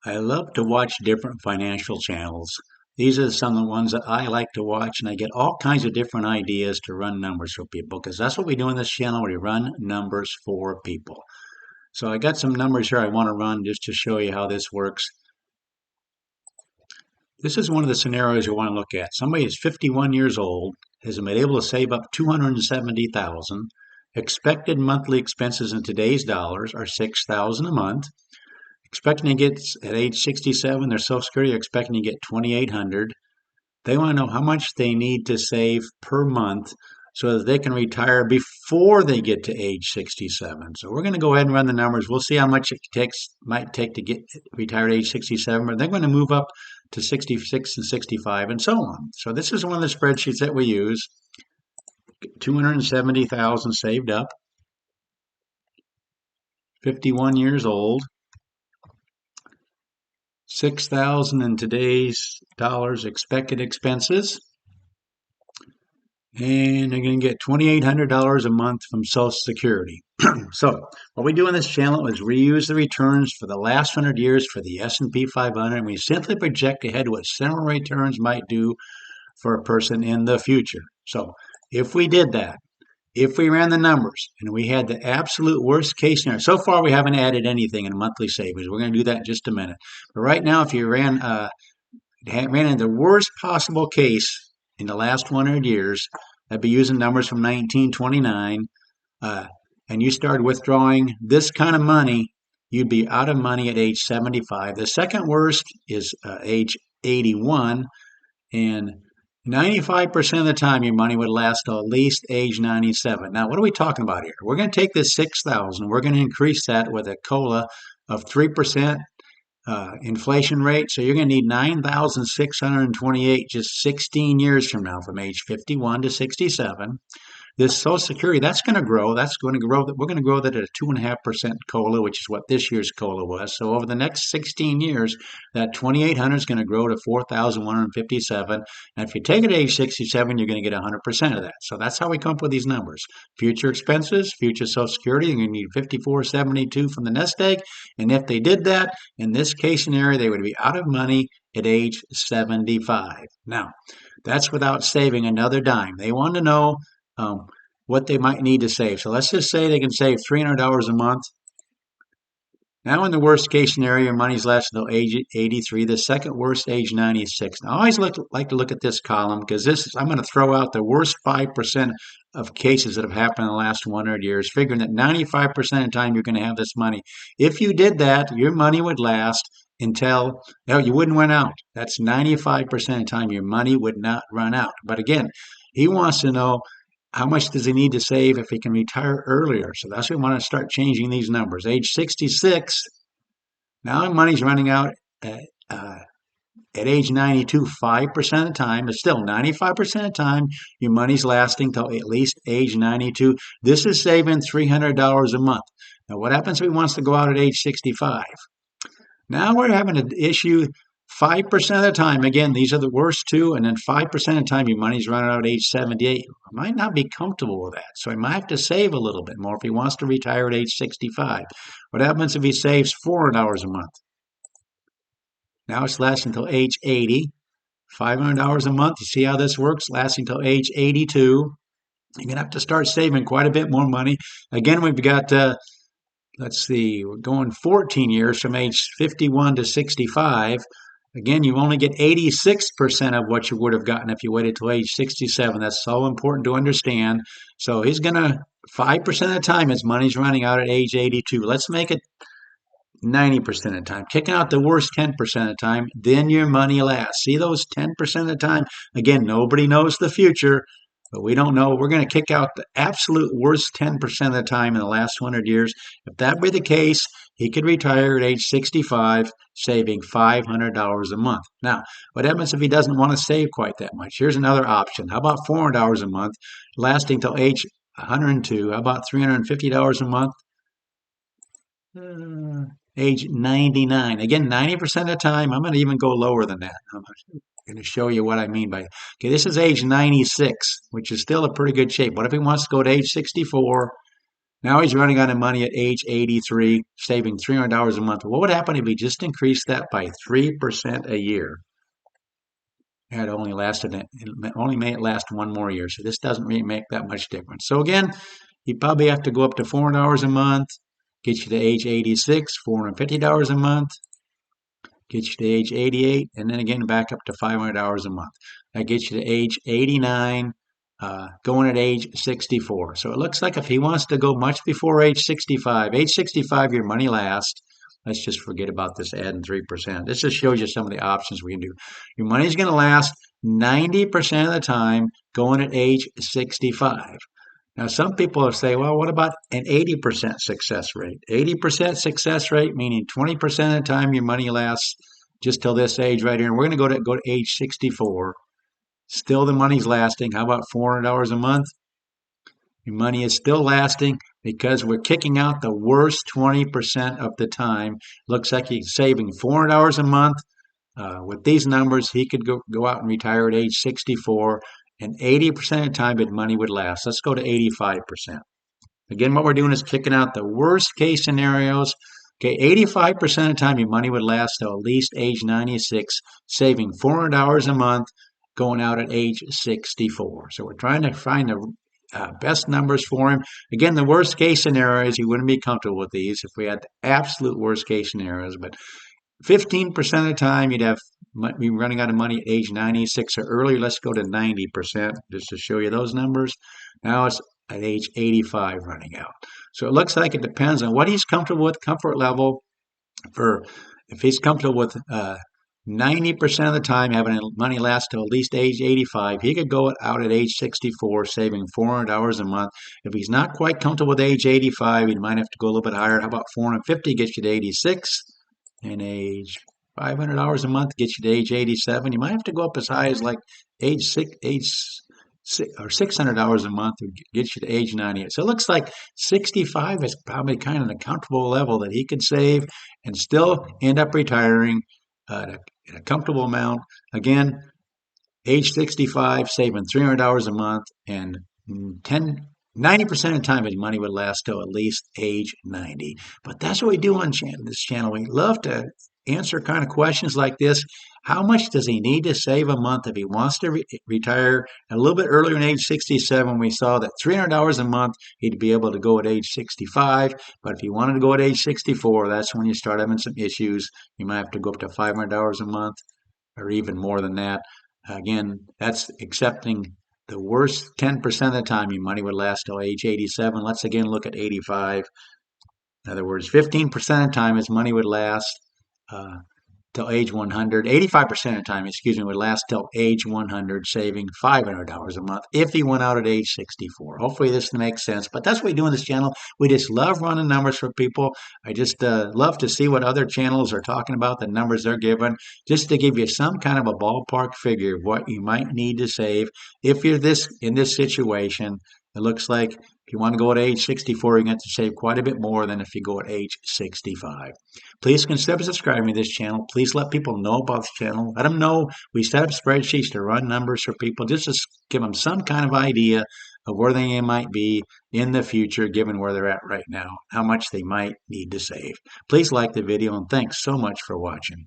I love to watch different financial channels. These are some of the ones that I like to watch, and I get all kinds of different ideas to run numbers for people because that's what we do in this channel. We run numbers for people. So I got some numbers here I want to run just to show you how this works. This is one of the scenarios you want to look at. Somebody is 51 years old, has been able to save up 270,000. Expected monthly expenses in today's dollars are 6,000 a month. Expecting to get at age 67, their Social Security are expecting to get 2,800. They want to know how much they need to save per month so that they can retire before they get to age 67. So we're going to go ahead and run the numbers. We'll see how much it might take to get retired at age 67, but they're going to move up to 66 and 65 and so on. So this is one of the spreadsheets that we use. 270,000 saved up. 51 years old. 6,000 in today's dollars expected expenses. And they're going to get $2,800 a month from Social Security. So what we do in this channel is reuse the returns for the last 100 years for the S&P 500, and we simply project ahead what similar returns might do for a person in the future. So if we did that, if we ran the numbers and we had the absolute worst case scenario, so far we haven't added anything in monthly savings. We're going to do that in just a minute. But right now, if you ran in the worst possible case in the last 100 years, I'd be using numbers from 1929, and you started withdrawing this kind of money, you'd be out of money at age 75. The second worst is age 81, and 95% of the time your money would last till at least age 97. Now, what are we talking about here? We're going to take this 6,000, we're going to increase that with a COLA of 3% inflation rate. So you're going to need 9,628 just 16 years from now, from age 51 to 67. This Social Security, that's going to grow. That's going to grow. We're going to grow that at a 2.5% COLA, which is what this year's COLA was. So over the next 16 years, that 2,800 is going to grow to 4,157. And if you take it at age 67, you're going to get 100% of that. So that's how we come up with these numbers. Future expenses, future Social Security, you're going to need 5472 from the nest egg. And if they did that, in this case scenario, they would be out of money at age 75. Now, that's without saving another dime. They want to know what they might need to save. So let's just say they can save $300 a month. Now, in the worst case scenario, your money's lasting until age 83. The second worst, age 96. Now, I always like to look at this column because I'm going to throw out the worst 5% of cases that have happened in the last 100 years, figuring that 95% of the time you're going to have this money. If you did that, your money would last until you wouldn't run out. That's 95% of the time your money would not run out. But again, he wants to know how much does he need to save if he can retire earlier? So that's why we want to start changing these numbers. Age 66, now money's running out at age 92, 5% of the time, but still 95% of the time, your money's lasting till at least age 92. This is saving $300 a month. Now, what happens if he wants to go out at age 65? Now we're having an issue 5% of the time. Again, these are the worst two, and then 5% of the time your money's running out at age 78. I might not be comfortable with that, so he might have to save a little bit more if he wants to retire at age 65. What happens if he saves $400 a month? Now it's lasting until age 80. $500 a month. You see how this works? Lasting until age 82. You're going to have to start saving quite a bit more money. Again, we've got let's see, we're going 14 years from age 51 to 65. Again, you only get 86% of what you would have gotten if you waited till age 67. That's so important to understand. So he's going to, 5% of the time his money's running out at age 82. Let's make it 90% of the time. Kicking out the worst 10% of the time, then your money lasts. See those 10% of the time? Again, nobody knows the future, but we don't know. We're going to kick out the absolute worst 10% of the time in the last 100 years. If that were the case, he could retire at age 65, saving $500 a month. Now, what happens if he doesn't want to save quite that much? Here's another option. How about $400 a month, lasting till age 102? How about $350 a month? Age 99. Again, 90% of the time, I'm going to even go lower than that. I'm going to show you what I mean by, okay, this is age 96, which is still a pretty good shape. What if he wants to go to age 64, Now he's running out of money at age 83, saving $300 a month. What would happen if he just increased that by 3% a year? It only may it last one more year. So this doesn't really make that much difference. So again, you probably have to go up to $400 a month, get you to age 86, $450 a month, get you to age 88, and then again back up to $500 a month. That gets you to age 89, going at age 64. So it looks like if he wants to go much before age 65, your money lasts. Let's just forget about this adding 3%. This just shows you some of the options we can do. Your money's going to last 90% of the time going at age 65. Now, some people will say, well, what about an 80% success rate? 80% success rate, meaning 20% of the time your money lasts just till this age right here. And we're going to go to age 64. Still the money's lasting. How about $400 a month? Your money is still lasting because we're kicking out the worst 20% of the time. Looks like he's saving $400 a month. With these numbers, he could go out and retire at age 64, and 80% of the time his money would last. Let's go to 85%. Again, what we're doing is kicking out the worst case scenarios. Okay, 85% of the time your money would last till at least age 96, saving $400 a month, going out at age 64. So we're trying to find the best numbers for him. Again, the worst case scenarios, you wouldn't be comfortable with these if we had the absolute worst case scenarios, but 15% of the time might be running out of money at age 96 or earlier. Let's go to 90% just to show you those numbers. Now it's at age 85 running out. So it looks like it depends on what he's comfortable with, comfort level. If he's comfortable with 90% of the time having money last till at least age 85, he could go out at age 64, saving $400 a month. If he's not quite comfortable with age 85, he might have to go a little bit higher. How about 450 gets you to 86? And age $500 a month gets you to age 87. You might have to go up as high as like age or $600 a month to get you to age 98. So it looks like 65 is probably kind of a comfortable level that he could save and still end up retiring at a comfortable amount. Again, age 65, saving $300 a month, and 90% of the time his money would last till at least age 90. But that's what we do on this channel. We love to answer kind of questions like this. How much does he need to save a month if he wants to retire a little bit earlier in age 67? We saw that $300 a month, he'd be able to go at age 65. But if he wanted to go at age 64, that's when you start having some issues. You might have to go up to $500 a month or even more than that. Again, that's accepting the worst 10% of the time your money would last till age 87. Let's again look at 85. In other words, 15% of the time his money would last till age 100. 85% of the time, would last till age 100, saving $500 a month if he went out at age 64. Hopefully this makes sense. But that's what we do on this channel. We just love running numbers for people. I just love to see what other channels are talking about, the numbers they're given, just to give you some kind of a ballpark figure of what you might need to save if you're in this situation. It looks like if you want to go at age 64, you're going to have to save quite a bit more than if you go at age 65. Please consider subscribing to this channel. Please let people know about this channel. Let them know we set up spreadsheets to run numbers for people, just to give them some kind of idea of where they might be in the future, given where they're at right now, how much they might need to save. Please like the video, and thanks so much for watching.